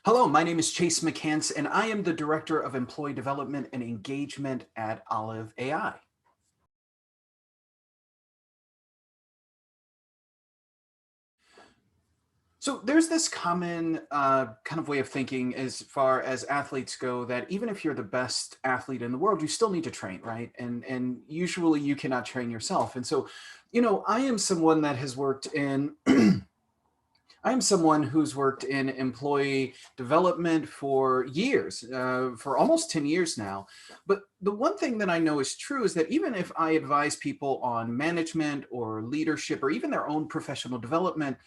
Hello, my name is Chase McCants, and I am the Director of Employee Development and Engagement at Olive AI. So there's this common kind of way of thinking as far as athletes go that even if you're the best athlete in the world, you still need to train, right? And usually you cannot train yourself. And so, I am someone that has worked in I am someone who's worked in employee development for years, for almost 10 years now. But the one thing that I know is true is that even if I advise people on management or leadership or even their own professional development,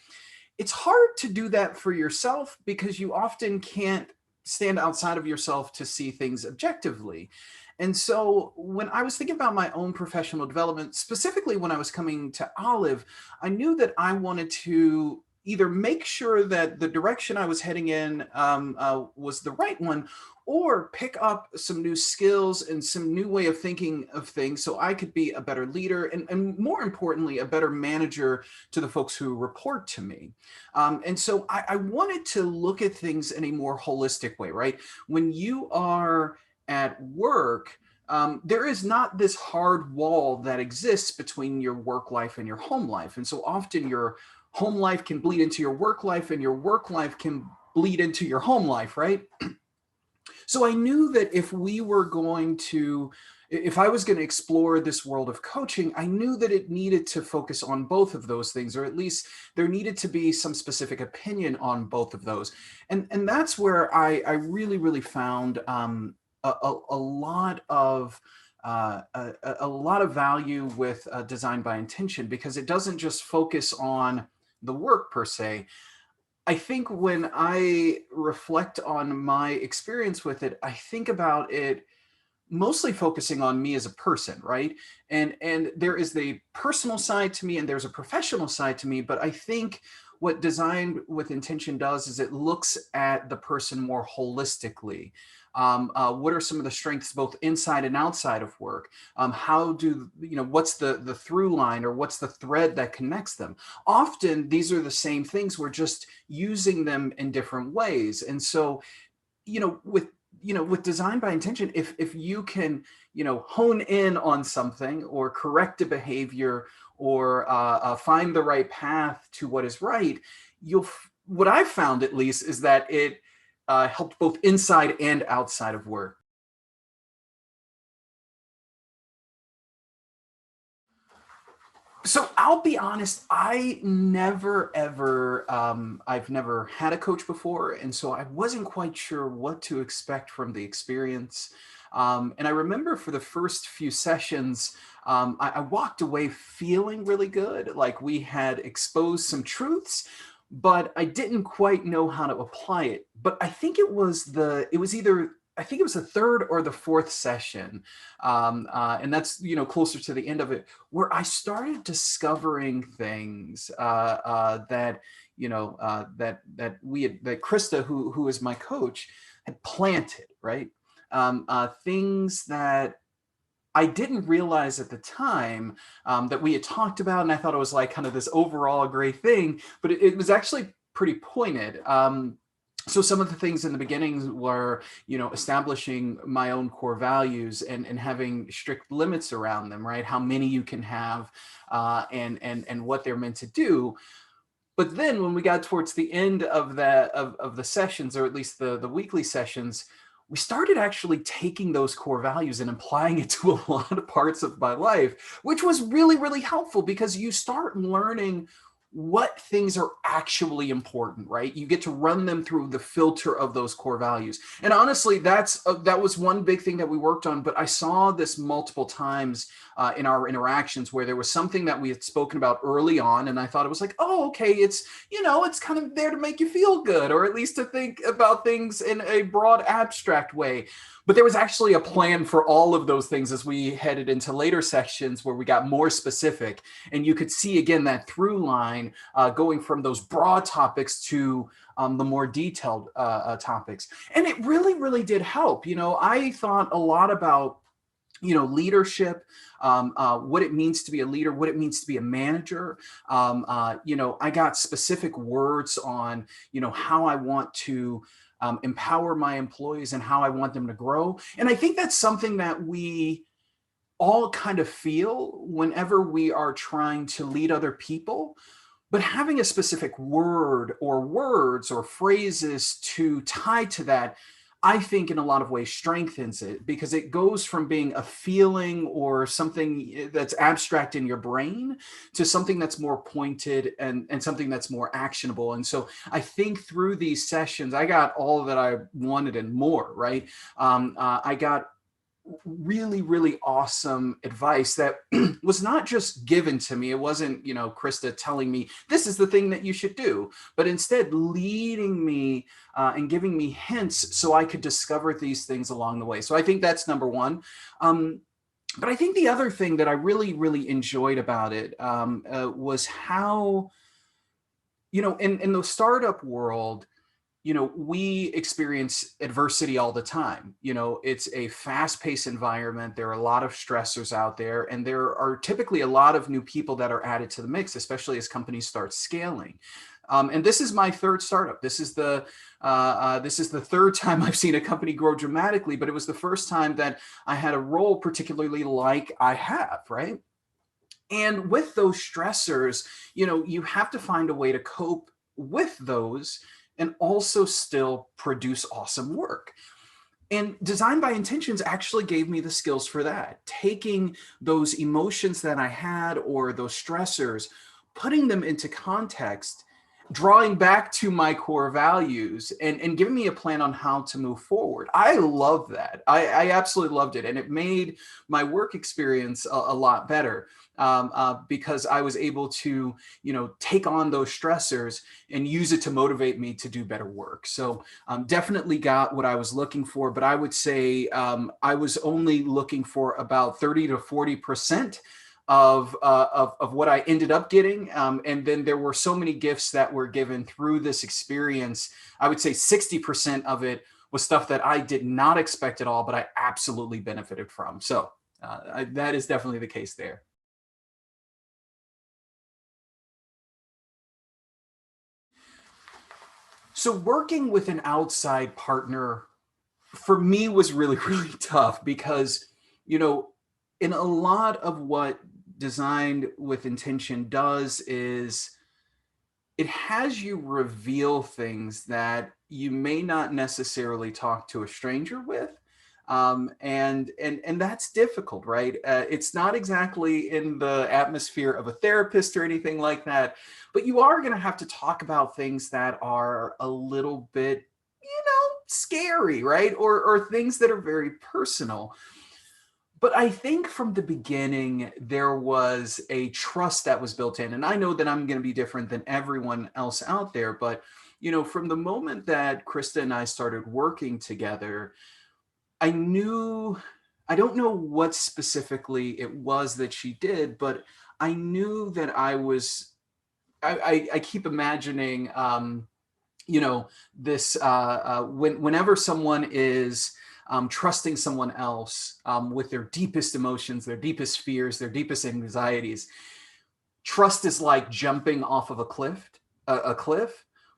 it's hard to do that for yourself because you often can't stand outside of yourself to see things objectively. And so when I was thinking about my own professional development, specifically when I was coming to Olive, I knew that I wanted to either make sure that the direction I was heading in was the right one, or pick up some new skills and some new way of thinking of things so I could be a better leader and more importantly, a better manager to the folks who report to me. And so I wanted to look at things in a more holistic way, right? When you are at work, there is not this hard wall that exists between your work life and your home life. And so often your home life can bleed into your work life and your work life can bleed into your home life, right? So I knew that if I was going to explore this world of coaching, I knew that it needed to focus on both of those things, or at least there needed to be some specific opinion on both of those. And that's where I really, really found a lot of a lot of value with design by intention, because it doesn't just focus on the work per se. I think when I reflect on my experience with it, I think about it mostly focusing on me as a person, right? And there is the personal side to me and there's a professional side to me, but I think what design with intention does is it looks at the person more holistically. What are some of the strengths both inside and outside of work? How do what's the through line, or what's the thread that connects them? Often these are the same things, we're just using them in different ways. And so with with design by intention, if you can hone in on something or correct a behavior, or find the right path to what is right, what I've found at least is that it helped both inside and outside of work. So I'll be honest, I've never had a coach before. And so I wasn't quite sure what to expect from the experience. And I remember for the first few sessions, I walked away feeling really good. Like we had exposed some truths, but I didn't quite know how to apply it. But it was either, I think it was the third or the fourth session. And that's, closer to the end of it, where I started discovering things that Krista, who is my coach, had planted, right? Things that I didn't realize at the time, that we had talked about, and I thought it was like kind of this overall great thing, but it was actually pretty pointed. So some of the things in the beginning were, establishing my own core values and having strict limits around them, right? How many you can have, and what they're meant to do. But then when we got towards the end of the sessions, or at least the weekly sessions, we started actually taking those core values and applying it to a lot of parts of my life, which was really, really helpful, because you start learning what things are actually important, right? You get to run them through the filter of those core values. And honestly, that was one big thing that we worked on, but I saw this multiple times in our interactions, where there was something that we had spoken about early on, and I thought it was like, oh, okay, it's kind of there to make you feel good, or at least to think about things in a broad abstract way. But there was actually a plan for all of those things as we headed into later sections where we got more specific. And you could see again that through line, going from those broad topics to the more detailed topics. And it really, really did help. I thought a lot about leadership, what it means to be a leader, what it means to be a manager. I got specific words on, how I want to empower my employees and how I want them to grow. And I think that's something that we all kind of feel whenever we are trying to lead other people. But having a specific word or words or phrases to tie to that, I think in a lot of ways strengthens it, because it goes from being a feeling or something that's abstract in your brain to something that's more pointed and something that's more actionable. And so I think through these sessions, I got all that I wanted and more, right? I got really, really awesome advice that was not just given to me. It wasn't, Krista telling me this is the thing that you should do, but instead leading me and giving me hints so I could discover these things along the way. So I think that's number one. But I think the other thing that I really, really enjoyed about it was how, in the startup world, we experience adversity all the time. It's a fast-paced environment. There are a lot of stressors out there, and there are typically a lot of new people that are added to the mix, especially as companies start scaling. And this is my third startup. This is the third time I've seen a company grow dramatically, but it was the first time that I had a role particularly like I have, right? And with those stressors, you have to find a way to cope with those and also still produce awesome work. And Design by Intentions actually gave me the skills for that. Taking those emotions that I had or those stressors, putting them into context, drawing back to my core values, and giving me a plan on how to move forward. I love that. I absolutely loved it. And it made my work experience a lot better. Because I was able to, take on those stressors and use it to motivate me to do better work. So definitely got what I was looking for, but I would say I was only looking for about 30 to 40% of what I ended up getting. And then there were so many gifts that were given through this experience. I would say 60% of it was stuff that I did not expect at all, but I absolutely benefited from. So that is definitely the case there. So working with an outside partner for me was really, really tough because, you know, in a lot of what Designed with Intention does is it has you reveal things that you may not necessarily talk to a stranger with. And that's difficult, right? It's not exactly in the atmosphere of a therapist or anything like that, but you are going to have to talk about things that are a little bit, scary, right? Or things that are very personal. But I think from the beginning, there was a trust that was built in. And I know that I'm going to be different than everyone else out there. But, from the moment that Krista and I started working together, I knew, I don't know what specifically it was that she did, but I knew that I keep imagining, this, whenever someone is trusting someone else with their deepest emotions, their deepest fears, their deepest anxieties, trust is like jumping off of a cliff.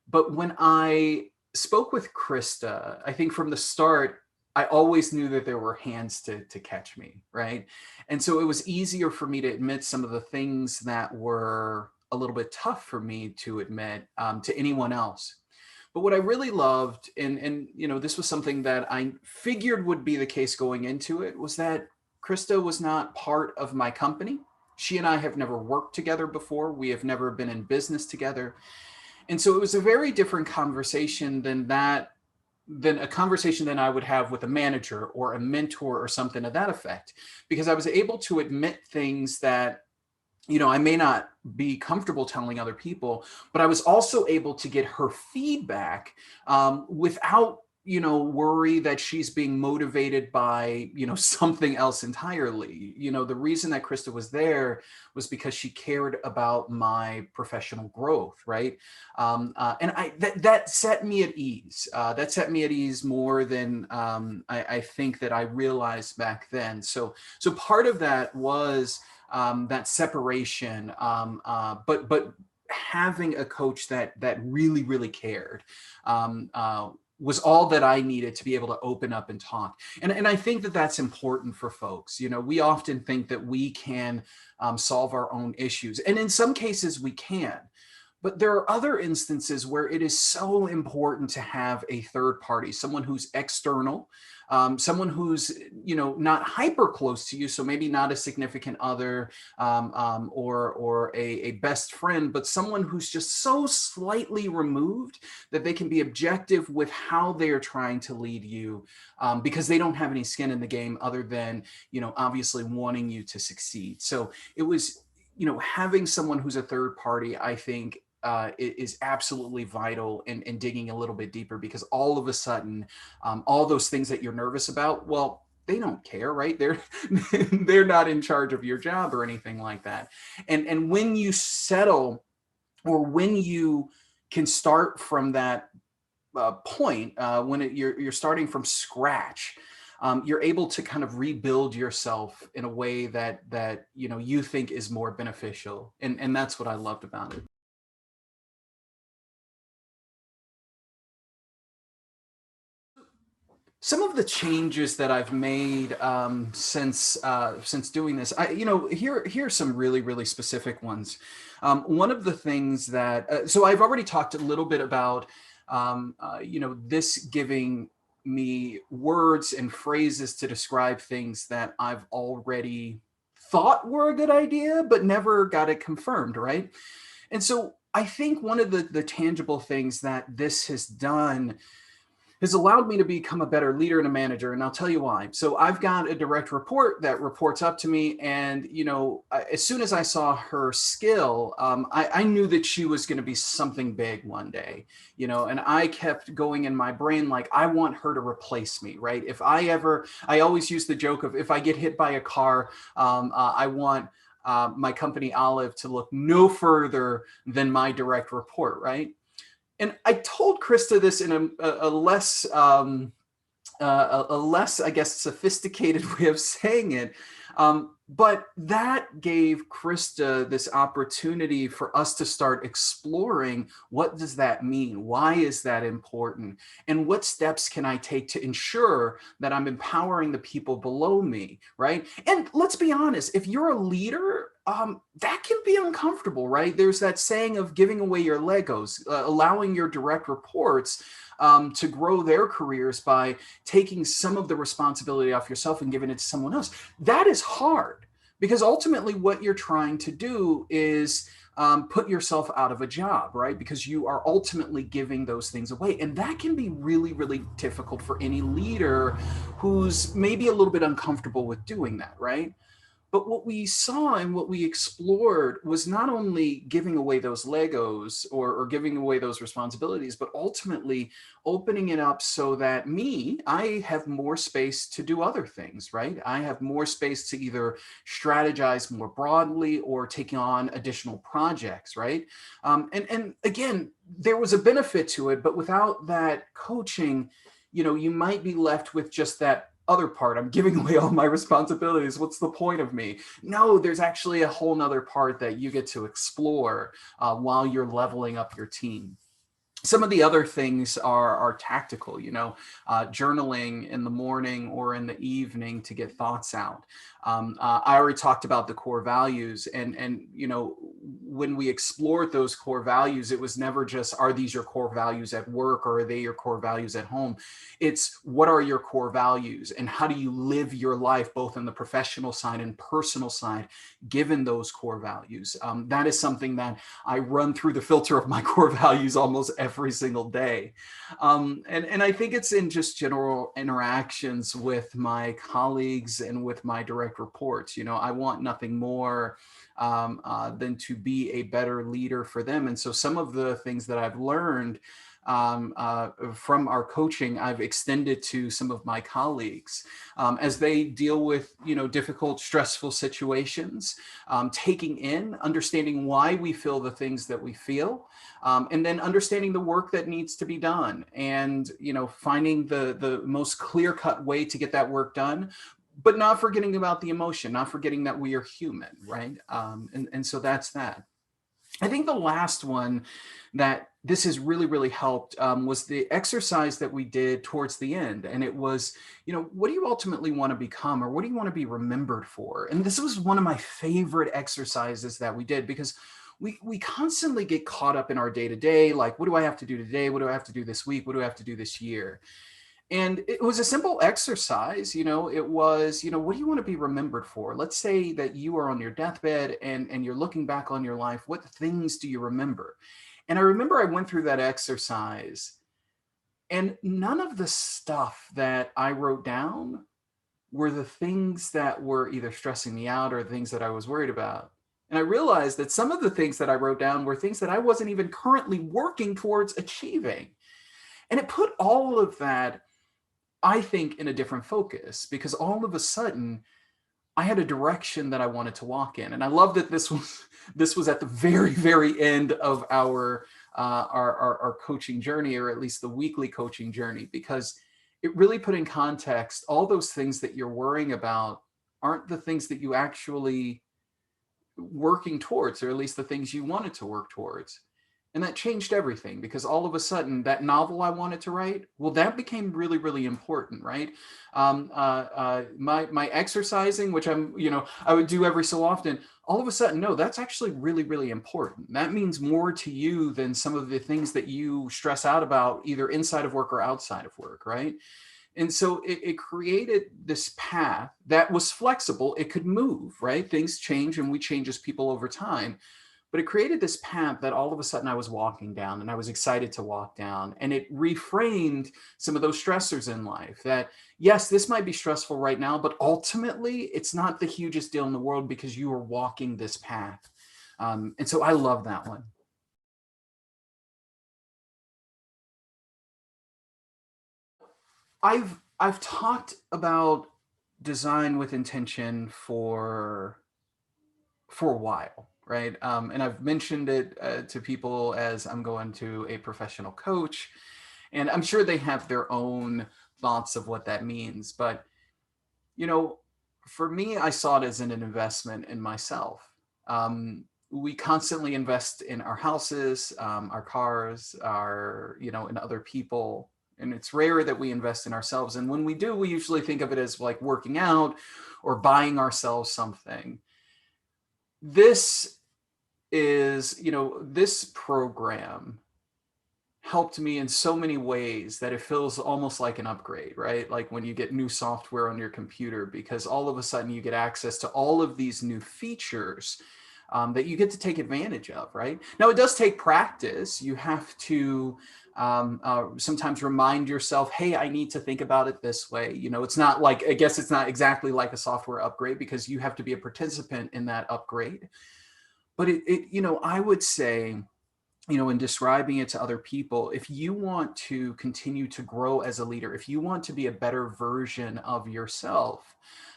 But when I spoke with Krista, I think from the start, I always knew that there were hands to catch me, right? And so it was easier for me to admit some of the things that were a little bit tough for me to admit to anyone else. But what I really loved, and this was something that I figured would be the case going into it, was that Krista was not part of my company. She and I have never worked together before. We have never been in business together. And so it was a very different conversation than a conversation than I would have with a manager or a mentor or something to that effect, because I was able to admit things that I may not be comfortable telling other people, but I was also able to get her feedback without worry that she's being motivated by, something else entirely. The reason that Krista was there was because she cared about my professional growth, right? And that set me at ease. That set me at ease more than I think that I realized back then. So part of that was that separation, but having a coach that really cared. Was all that I needed to be able to open up and talk. And I think that that's important for folks. We often think that we can solve our own issues. And in some cases we can. But there are other instances where it is so important to have a third party, someone who's external, someone who's not hyper close to you, so maybe not a significant other, or a best friend, but someone who's just so slightly removed that they can be objective with how they are trying to lead you, because they don't have any skin in the game other than obviously wanting you to succeed. So it was having someone who's a third party, I think, is absolutely vital in digging a little bit deeper, because all of a sudden, all those things that you're nervous about, well, they don't care, right? They're not in charge of your job or anything like that. And when you settle, or when you can start from that point, when you're starting from scratch, you're able to kind of rebuild yourself in a way that you think is more beneficial, and that's what I loved about it. Some of the changes that I've made since doing this, here are some really specific ones. One of the things that so I've already talked a little bit about this giving me words and phrases to describe things that I've already thought were a good idea, but never got it confirmed, right? And so I think one of the tangible things that this has allowed me to become a better leader and a manager. And I'll tell you why. So I've got a direct report that reports up to me. And, as soon as I saw her skill, I knew that she was going to be something big one day, and I kept going in my brain, like, I want her to replace me, right? I always use the joke of, if I get hit by a car, I want my company Olive to look no further than my direct report, right? And I told Krista this in a less, a less, I guess, sophisticated way of saying it. But that gave Krista this opportunity for us to start exploring, what does that mean? Why is that important? And what steps can I take to ensure that I'm empowering the people below me, right? And let's be honest, if you're a leader, that can be uncomfortable, right? There's that saying of giving away your Legos, allowing your direct reports to grow their careers by taking some of the responsibility off yourself and giving it to someone else. That is hard, because ultimately what you're trying to do is put yourself out of a job, right? Because you are ultimately giving those things away. And that can be really difficult for any leader who's maybe a little bit uncomfortable with doing that, right? But what we saw and what we explored was not only giving away those Legos, or giving away those responsibilities, but ultimately opening it up so that I have more space to do other things, right? I have more space to either strategize more broadly or take on additional projects, right? And again, there was a benefit to it, but without that coaching, you might be left with just that other part. I'm giving away all my responsibilities. What's the point of me? No, there's actually a whole nother part that you get to explore while you're leveling up your team. Some of the other things are tactical, journaling in the morning or in the evening to get thoughts out. I already talked about the core values, and when we explored those core values, it was never just, are these your core values at work, or are they your core values at home? It's, what are your core values, and how do you live your life, both on the professional side and personal side, given those core values? That is something that I run through the filter of my core values almost every single day. And I think it's in just general interactions with my colleagues and with my direct reports. I want nothing more than to be a better leader for them. And so some of the things that I've learned from our coaching, I've extended to some of my colleagues as they deal with, difficult, stressful situations, taking in, understanding why we feel the things that we feel, and then understanding the work that needs to be done, and finding the most clear-cut way to get that work done, but not forgetting about the emotion, not forgetting that we are human, right? And so that's that. I think the last one that this has really, really helped was the exercise that we did towards the end. And it was, what do you ultimately want to become, or what do you want to be remembered for? And this was one of my favorite exercises that we did, because we constantly get caught up in our day to day, like, what do I have to do today? What do I have to do this week? What do I have to do this year? And it was a simple exercise. It was, what do you want to be remembered for? Let's say that you are on your deathbed and you're looking back on your life. What things do you remember? And I remember I went through that exercise, and none of the stuff that I wrote down were the things that were either stressing me out or things that I was worried about. And I realized that some of the things that I wrote down were things that I wasn't even currently working towards achieving. And it put all of that, I think, in a different focus, because all of a sudden I had a direction that I wanted to walk in. And I love that this was at the very, very end of our coaching journey, or at least the weekly coaching journey, because it really put in context all those things that you're worrying about aren't the things that you actually working towards, or at least the things you wanted to work towards. And that changed everything, because all of a sudden that novel I wanted to write, well, that became really, really important, right? My exercising, which I would do every so often, all of a sudden, no, that's actually really, really important. That means more to you than some of the things that you stress out about, either inside of work or outside of work, right? And so it created this path that was flexible. It could move, right? Things change, and we change as people over time. But it created this path that all of a sudden I was walking down, and I was excited to walk down. And it reframed some of those stressors in life, that yes, this might be stressful right now, but ultimately it's not the hugest deal in the world, because you are walking this path. And so I love that one. I've talked about design with intention for a while, right? And I've mentioned it to people as I'm going to a professional coach, and I'm sure they have their own thoughts of what that means. But you know, for me, I saw it as an investment in myself. We constantly invest in our houses, our cars, in other people. And it's rare that we invest in ourselves. And when we do, we usually think of it as like working out or buying ourselves something. This this program helped me in so many ways that it feels almost like an upgrade, right? Like when you get new software on your computer, because all of a sudden you get access to all of these new features that you get to take advantage of, right? Now, it does take practice. You have to sometimes remind yourself, hey, I need to think about it this way. It's not like, I guess it's not exactly like a software upgrade, because you have to be a participant in that upgrade. But I would say, in describing it to other people, if you want to continue to grow as a leader, if you want to be a better version of yourself,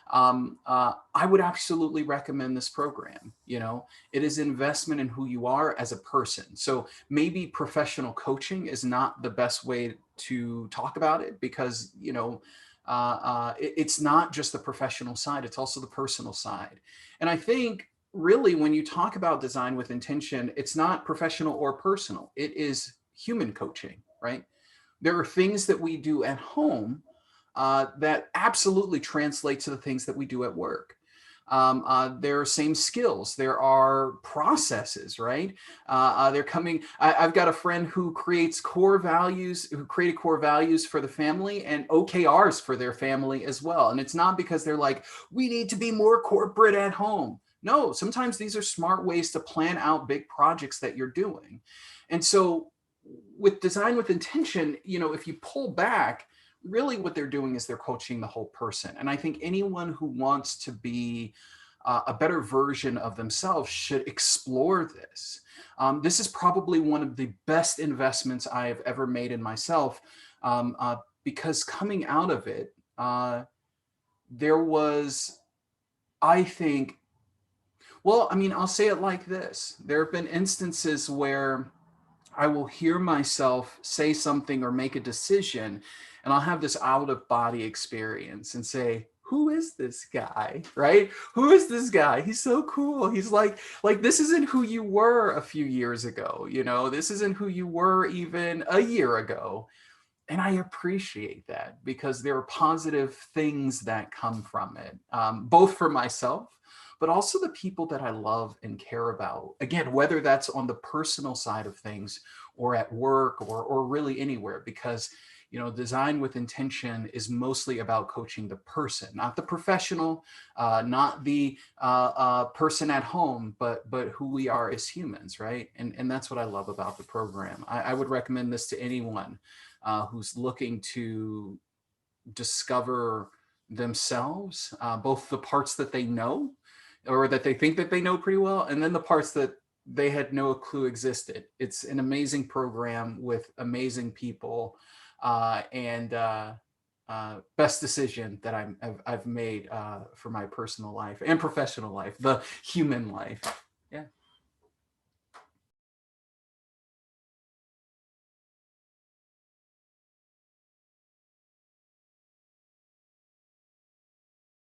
I would absolutely recommend this program. It is an investment in who you are as a person. So maybe professional coaching is not the best way to talk about it, because, it's not just the professional side, it's also the personal side. And I think really, when you talk about design with intention, it's not professional or personal. It is human coaching, right? There are things that we do at home that absolutely translate to the things that we do at work. There are same skills. There are processes, right? They're coming. I've got a friend who creates core values, who created core values for the family and OKRs for their family as well. And it's not because they're like, we need to be more corporate at home. No, sometimes these are smart ways to plan out big projects that you're doing. And so with design with intention, if you pull back, really what they're doing is they're coaching the whole person. And I think anyone who wants to be a better version of themselves should explore this. This is probably one of the best investments I have ever made in myself, because coming out of it, there was, I think, well, I mean, I'll say it like this. There have been instances where I will hear myself say something or make a decision, and I'll have this out of body experience and say, who is this guy? Right? Who is this guy? He's so cool. He's like this isn't who you were a few years ago, you know. This isn't who you were even a year ago. And I appreciate that because there are positive things that come from it, both for myself, but also the people that I love and care about. Again, whether that's on the personal side of things or at work or really anywhere, because design with intention is mostly about coaching the person, not the professional, not the person at home, but who we are as humans, right? And that's what I love about the program. I would recommend this to anyone who's looking to discover themselves, both the parts that they know or that they think that they know pretty well, and then the parts that they had no clue existed. It's an amazing program with amazing people, and best decision that I've made for my personal life and professional life, the human life.